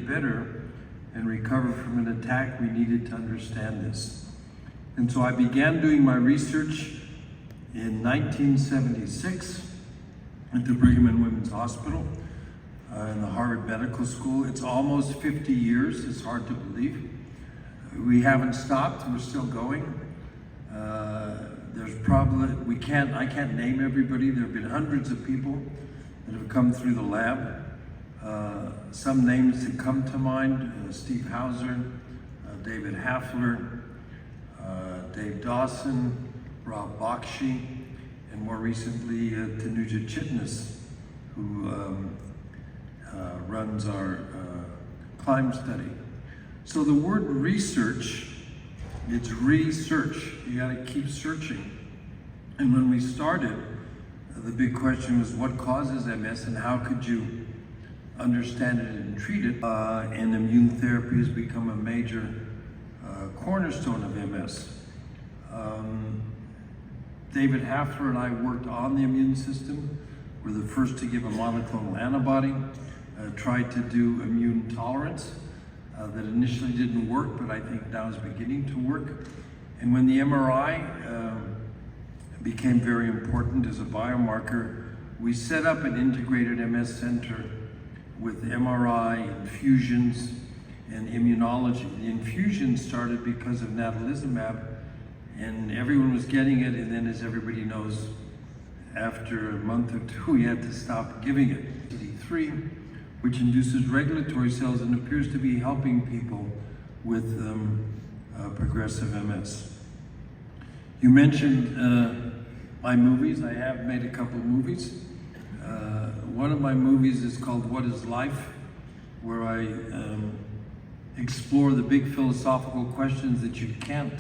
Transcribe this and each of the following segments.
better and recover from an attack, we needed to understand this. And so I began doing my research in 1976 at the Brigham and Women's Hospital in the Harvard Medical School. It's almost 50 years, it's hard to believe. We haven't stopped, we're still going. There's probably, I can't name everybody. There have been hundreds of people that have come through the lab. Some names that come to mind, Steve Hauser, David Hafler, Dave Dawson, Rob Bakshi, and more recently Tanuja Chitnis, who runs our climb study. So the word research, it's research. You gotta keep searching. And when we started, the big question was what causes MS and how could you understand it and treat it? And immune therapy has become a major cornerstone of MS. David Hafler and I worked on the immune system. We're the first to give a monoclonal antibody, tried to do immune tolerance. That initially didn't work, but I think now is beginning to work. And when the MRI became very important as a biomarker, we set up an integrated MS center with MRI, infusions, and immunology. The infusion started because of natalizumab, and everyone was getting it, and then as everybody knows, after a month or two, we had to stop giving it. CD3, which induces regulatory cells and appears to be helping people with progressive MS. You mentioned my movies. I have made a couple of movies. One of my movies is called What is Life, where I explore the big philosophical questions that you can't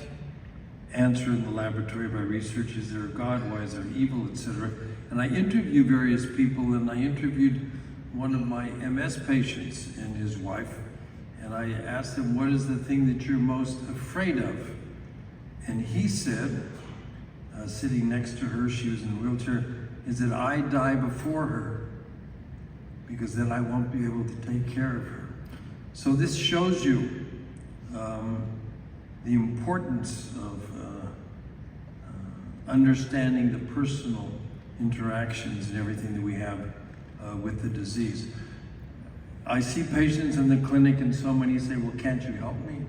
answer in the laboratory by research. Is there a God? Why is there evil, etc.? And I interview various people, and I interviewed one of my MS patients and his wife, and I asked him, what is the thing that you're most afraid of? And he said, sitting next to her, she was in a wheelchair, is that I die before her, because then I won't be able to take care of her. So this shows you the importance of understanding the personal interactions and everything that we have with the disease. I see patients in the clinic and so many say, well, can't you help me?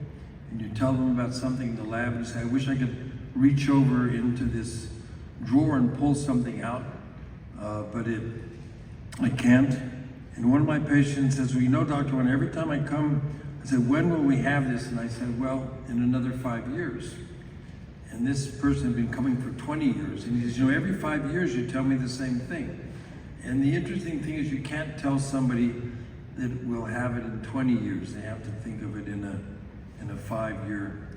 And you tell them about something in the lab and say, I wish I could reach over into this drawer and pull something out, but I can't. And one of my patients says, well, you know, Dr. Weiner, every time I come, I said, when will we have this? And I said, well, in another 5 years. And this person had been coming for 20 years. And he says, you know, every 5 years you tell me the same thing. And the interesting thing is you can't tell somebody that will have it in 20 years. They have to think of it in a 5-year